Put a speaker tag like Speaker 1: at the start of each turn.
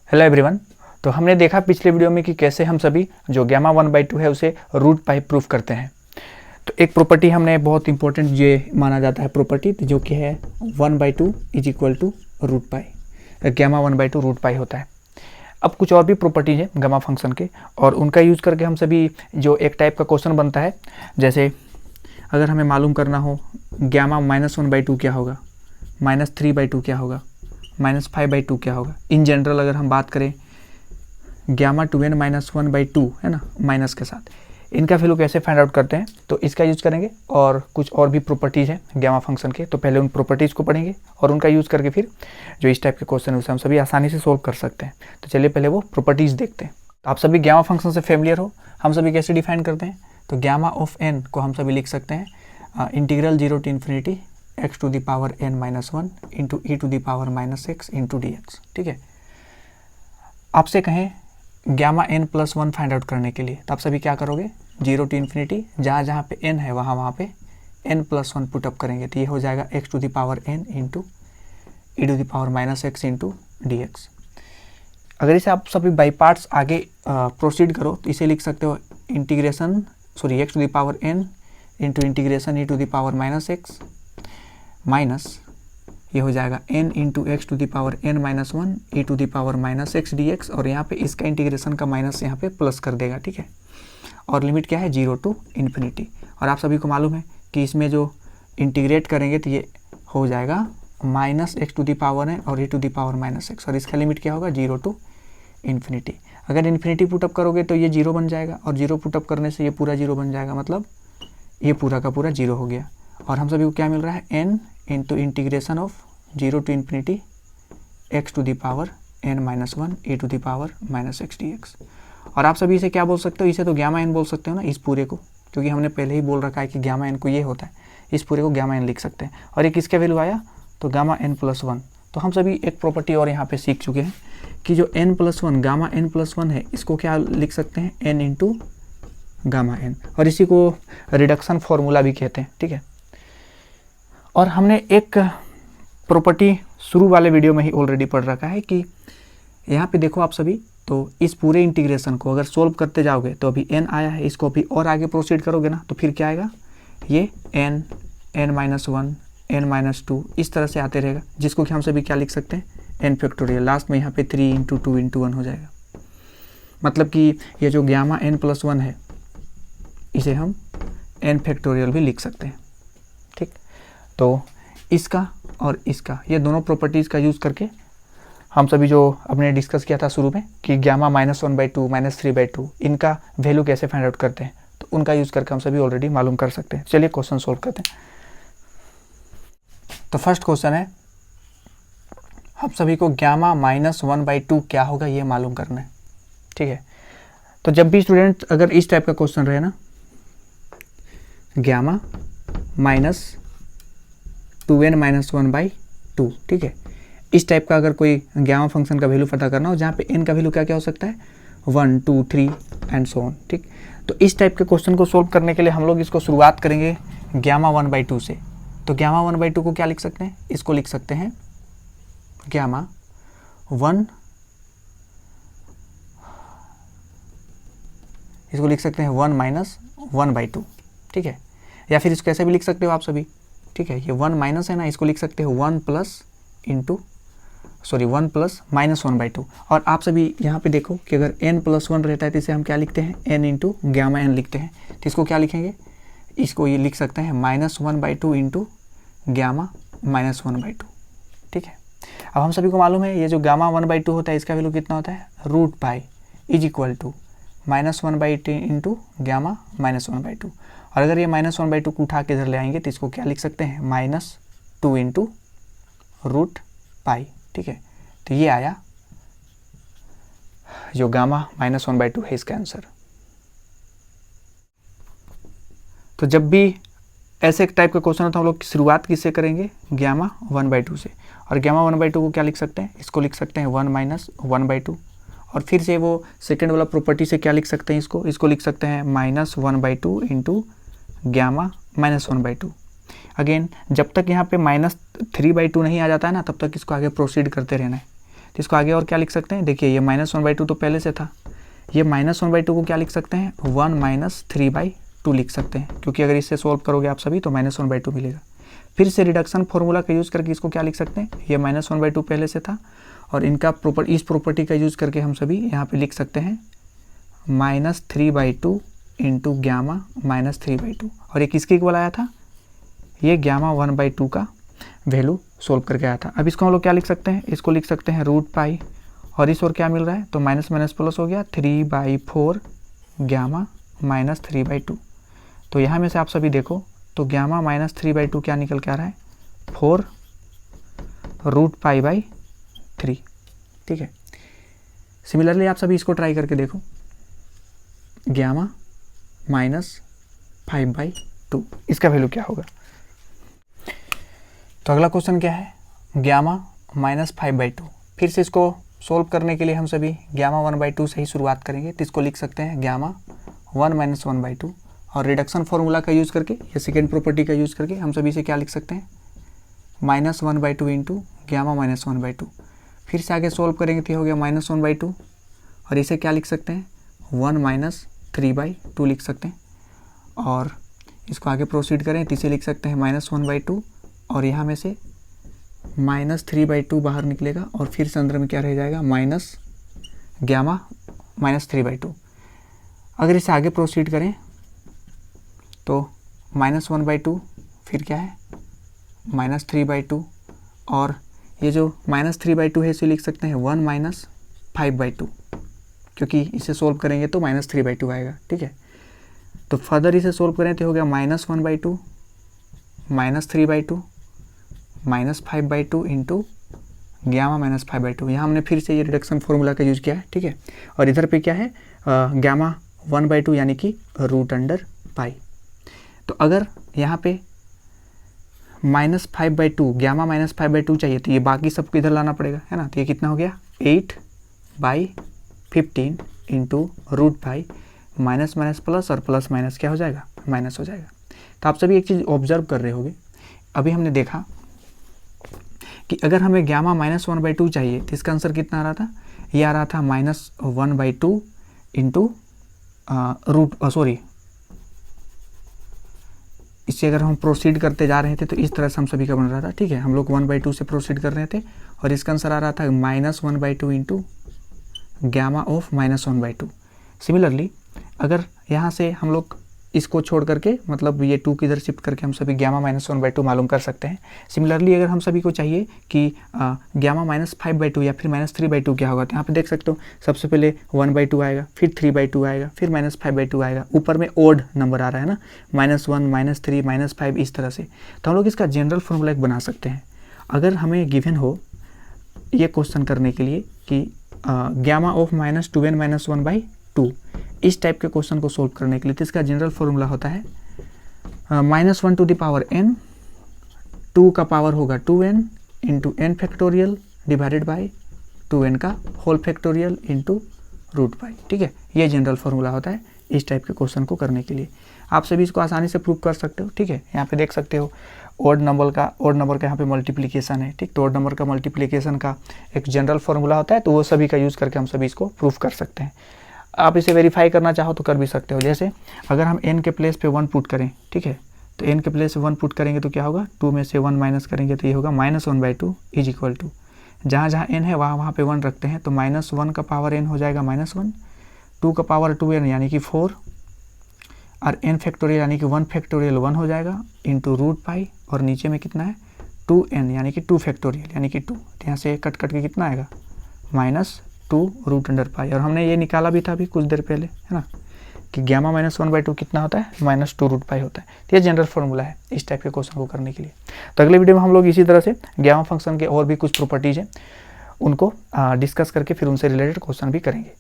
Speaker 1: Hello everyone. तो हमने देखा पिछले वीडियो में कि कैसे हम सभी जो गामा 1/2 है उसे रूट पाई प्रूफ करते हैं। तो एक प्रॉपर्टी हमने बहुत इंपॉर्टेंट ये माना जाता है प्रॉपर्टी, जो कि है 1/2 is equal to root pi. Gamma 1/2 root pi होता है। अब कुछ और भी प्रॉपर्टीज है गामा फंक्शन के, और उनका यूज़ करके हम सभी जो एक टाइप का क्वेश्चन बनता है, जैसे अगर हमें मालूम करना हो गामा -1/2 क्या होगा, -3/2 क्या होगा, -5/2 क्या होगा। इन जनरल अगर हम बात करें गामा 2n -1/2 है ना, माइनस के साथ, इनका वैल्यू कैसे फाइंड आउट करते हैं, तो इसका यूज़ करेंगे। और कुछ और भी प्रॉपर्टीज़ हैं गामा फंक्शन के, तो पहले उन प्रॉपर्टीज़ को पढ़ेंगे और उनका यूज़ करके फिर जो इस टाइप के क्वेश्चन है उसे हम सभी आसानी से सोल्व कर सकते हैं। तो चलिए पहले वो प्रॉपर्टीज़ देखते हैं। तो आप सभी गामा फंक्शन से फेमिलियर हो। हम सभी कैसे डिफाइन करते हैं, तो गामा ऑफ n को हम सभी लिख सकते हैं integral 0 to ∞ x to the power n-1 into e to the power -x into dx। ठीक है, आपसे कहें गामा n+1 फाइंड आउट करने के लिए, तो आप सभी क्या करोगे, 0 to ∞, जहाँ जहाँ पे n है वहाँ पे n+1 पुटअप करेंगे, तो ये हो जाएगा x to the power n into e to the power -x into dx। अगर इसे आप सभी बाई पार्ट्स आगे प्रोसीड करो तो इसे लिख सकते हो integration x to the power n into integration e to the power -x minus ये हो जाएगा n into x to the power n-1 e to the power -x dx, और यहाँ पे इसका इंटीग्रेशन का माइनस यहाँ पे प्लस कर देगा। ठीक है, और लिमिट क्या है, 0 to ∞। और आप सभी को मालूम है कि इसमें जो इंटीग्रेट करेंगे तो ये हो जाएगा -x to the power n और e to the power -x, और इसका लिमिट क्या होगा, 0 to ∞। अगर इन्फिनिटी पुटअप करोगे तो ये 0 बन जाएगा, और 0 पुटअप करने से ये पूरा 0 बन जाएगा, मतलब ये पूरा का पूरा 0 हो गया। और हम सभी को क्या मिल रहा है, n into integration of 0 to ∞ x to the power n-1 e to the power -x dx। और आप सभी इसे क्या बोल सकते हो, इसे तो गामा n बोल सकते हो ना, इस पूरे को, क्योंकि हमने पहले ही बोल रखा है कि गामा n को ये होता है, इस पूरे को गामा n लिख सकते हैं। और ये किसका वैल्यू आया, तो गामा n+1। तो हम सभी एक प्रॉपर्टी और यहाँ पे सीख चुके हैं कि जो n+1 गामा n+1 है, इसको क्या लिख सकते हैं, n इंटू गामा n, और इसी को रिडक्शन फॉर्मूला भी कहते हैं। ठीक है, और हमने एक प्रॉपर्टी शुरू वाले वीडियो में ही ऑलरेडी पढ़ रखा है कि यहाँ पे देखो आप सभी, तो इस पूरे इंटीग्रेशन को अगर सोल्व करते जाओगे तो अभी n आया है, इसको अभी और आगे प्रोसीड करोगे ना, तो फिर क्या आएगा, ये n, n-1, n-2 इस तरह से आते रहेगा, जिसको कि हम सभी क्या लिख सकते हैं, n फैक्टोरियल। लास्ट में यहाँ पे 3 इंटू 2 इंटू 1 हो जाएगा। मतलब कि ये जो गामा n+1 है इसे हम n फैक्टोरियल भी लिख सकते हैं। ठीक, तो इसका और इसका, ये दोनों प्रॉपर्टीज़ का यूज़ करके हम सभी जो अपने डिस्कस किया था शुरू में कि गामा -1/2 -3/2 इनका वैल्यू कैसे फाइंड आउट करते हैं, तो उनका यूज़ करके हम सभी ऑलरेडी मालूम कर सकते हैं। चलिए क्वेश्चन सोल्व करते हैं। तो फर्स्ट क्वेश्चन है, हम सभी को गामा -1/2 क्या होगा ये मालूम करना है। ठीक है, तो जब भी स्टूडेंट अगर इस टाइप का क्वेश्चन रहे ना, गामा -2n-1/2, ठीक है, इस टाइप का अगर कोई गामा फंक्शन का वैल्यू पता करना हो, जहाँ पे n का वैल्यू क्या क्या हो सकता है, 1 2 3 एंड सो ऑन। ठीक, तो इस टाइप के क्वेश्चन को सोल्व करने के लिए हम लोग इसको शुरुआत करेंगे गामा 1/2 से। तो गामा 1/2 को क्या लिख सकते हैं, इसको लिख सकते हैं गामा 1, इसको लिख सकते हैं 1-1/2। ठीक है, या फिर इसको ऐसे भी लिख सकते हो आप सभी। ठीक है, ये 1 माइनस है ना, इसको लिख सकते हो 1 प्लस -1/2। और आप सभी यहाँ पे देखो कि अगर n+1 रहता है तो इसे हम क्या लिखते हैं, n इंटू गामा n लिखते हैं। तो इसको क्या लिखेंगे, इसको ये लिख सकते हैं -1/2 इंटू गामा -1/2। ठीक है, अब हम सभी को मालूम है ये जो गामा 1/2 होता है इसका वैल्यू कितना होता है, root pi is equal to -1/2 into gamma -1/2। और अगर ये -1/2 को उठा के इधर ले आएंगे तो इसको क्या लिख सकते हैं, -2 इंटू रूट पाई। ठीक है, तो ये आया जो गामा -1/2 है इसका आंसर। तो जब भी ऐसे एक टाइप का क्वेश्चन होता है हम लोग शुरुआत किससे करेंगे, गामा 1/2 से। और गामा 1/2 को क्या लिख सकते हैं, इसको लिख सकते हैं 1-1/2। और फिर से वो सेकेंड वाला प्रॉपर्टी से क्या लिख सकते हैं, इसको लिख सकते हैं -1/2 इंटू गामा -1/2। अगेन जब तक यहाँ पे -3/2 नहीं आ जाता है ना, तब तक इसको आगे प्रोसीड करते रहना है। तो इसको आगे और क्या लिख सकते हैं, देखिए ये -1/2 तो पहले से था, ये -1/2 को क्या लिख सकते हैं, 1 - 3/2 लिख सकते हैं, क्योंकि अगर इससे सोल्व करोगे आप सभी तो -1/2 मिलेगा। फिर से रिडक्शन फॉर्मूला का यूज़ करके इसको क्या लिख सकते हैं, ये -1/2 पहले से था और इनका इस प्रॉपर्टी का यूज़ करके हम सभी यहाँ पे लिख सकते हैं -3/2 इंटू गामा -3/2, और ये किसके इक्वल आया था, ये गामा 1/2 का वैल्यू सोल्व करके आया था। अब इसको हम लोग क्या लिख सकते हैं, इसको लिख सकते हैं √π, और इस ओर क्या मिल रहा है, तो माइनस माइनस प्लस हो गया 3/4 गामा -3/2। तो यहाँ में से आप सभी देखो तो गामा -3/2 क्या निकल के आ रहा है, 4 √π/3, ठीक है। सिमिलरली आप सभी इसको ट्राई करके देखो, गामा -5/2 इसका वैल्यू क्या होगा। तो अगला क्वेश्चन क्या है, गामा -5/2। फिर से इसको सोल्व करने के लिए हम सभी गामा 1/2 से ही शुरुआत करेंगे, तो इसको लिख सकते हैं गामा 1 - 1/2, और रिडक्शन फॉर्मूला का यूज़ करके या सेकेंड प्रॉपर्टी का यूज़ करके हम सभी से क्या लिख सकते हैं, -1/2 इंटू गामा -1/2। फिर से आगे सोल्व करेंगे तो हो गया -1/2, और इसे क्या लिख सकते हैं, 1 - 3/2 लिख सकते हैं, और इसको आगे प्रोसीड करें तो इसे लिख सकते हैं -1/2, और यहाँ में से -3/2 बाहर निकलेगा, और फिर से अंदर में क्या रह जाएगा, माइनस गामा -3/2। अगर इसे आगे प्रोसीड करें तो -1/2, फिर क्या है -3/2, और ये जो -3/2 है इसे लिख सकते हैं 1 - 5/2, क्योंकि इसे सोल्व करेंगे तो -3/2 आएगा, ठीक है। तो फर्दर इसे सोल्व करें तो हो गया -1/2 -3/2 -5/2 इंटू गामा -5/2। यहाँ हमने फिर से ये रिडक्शन फॉर्मूला का यूज़ किया है, ठीक है। और इधर पे क्या है, गामा 1/2 यानी कि √π। तो अगर यहाँ पे -5/2 गामा -5/2 चाहिए तो ये बाकी सबको इधर लाना पड़ेगा, है ना। तो ये कितना हो गया, 8/15 इंटू √π, माइनस माइनस प्लस और प्लस माइनस क्या हो जाएगा, माइनस हो जाएगा। तो आप सभी एक चीज़ ऑब्जर्व कर रहे होंगे, अभी हमने देखा कि अगर हमें गामा -1/2 चाहिए तो इसका आंसर कितना आ रहा था, ये आ रहा था -1/2 इंटू इससे अगर हम प्रोसीड करते जा रहे थे तो इस तरह से हम सभी का बन रहा था, ठीक है। हम लोग 1/2 से प्रोसीड कर रहे थे और इसका आंसर आ रहा था -1/2 इंटू गामा ऑफ -1/2। सिमिलरली अगर यहाँ से हम लोग इसको छोड़ करके मतलब ये 2 की इधर शिफ्ट करके हम सभी गामा -1/2 मालूम कर सकते हैं। सिमिलरली अगर हम सभी को चाहिए कि गामा -5/2 या फिर -3/2 क्या होगा, तो यहाँ पे देख सकते हो सबसे पहले 1/2 आएगा, फिर 3/2 आएगा, फिर -5/2 आएगा, ऊपर में ओड नंबर आ रहा है ना, -1 -3 -5 इस तरह से। तो हम लोग इसका जनरल फॉर्मूला एक बना सकते हैं। अगर हमें गिवन हो ये क्वेश्चन करने के लिए कि गामा ऑफ -2n - 1/2 इस टाइप के क्वेश्चन को सोल्व करने के लिए, तो इसका जनरल फॉर्मूला होता है -1 टू द पावर n, 2 का पावर होगा 2n into n factorial divided by 2n का होल फैक्टोरियल इंटू √π, ठीक है। ये जनरल फॉर्मूला होता है इस टाइप के क्वेश्चन को करने के लिए। आप सभी इसको आसानी से प्रूव कर सकते हो, ठीक है। यहाँ पे देख सकते हो ओड नंबर का यहाँ पे मल्टीप्लिकेशन है, ठीक। तो ओड नंबर का मल्टीप्लिकेशन का एक जनरल फॉर्मूला होता है, तो वो सभी का यूज़ करके हम सभी इसको प्रूफ कर सकते हैं। आप इसे वेरीफाई करना चाहो तो कर भी सकते हो। जैसे अगर हम n के प्लेस पे 1 पुट करें, ठीक है, तो n के प्लेस पे 1 पुट करेंगे तो क्या होगा, 2 में से 1 माइनस करेंगे तो ये होगा -1/2 इज इक्वल टू, जहाँ जहाँ n है वहाँ पे 1 रखते हैं, तो -1 का पावर n हो जाएगा -1, 2 का पावर 2n यानी कि 4, और n फैक्टोरियल यानी कि 1 फैक्टोरियल 1 हो जाएगा इंटू √π, और नीचे में कितना है 2n यानी कि 2 फैक्टोरियल यानी कि 2, तो यहाँ से कट के कितना आएगा -2√π। और हमने ये निकाला भी था अभी कुछ देर पहले, है ना, कि गामा -1/2 कितना होता है, -2√π होता है। तो ये जनरल फॉर्मूला है इस टाइप के क्वेश्चन को करने के लिए। तो अगले वीडियो में हम लोग इसी तरह से गामा फंक्शन के और भी कुछ प्रॉपर्टीज हैं उनको डिस्कस करके फिर उनसे रिलेटेड क्वेश्चन भी करेंगे।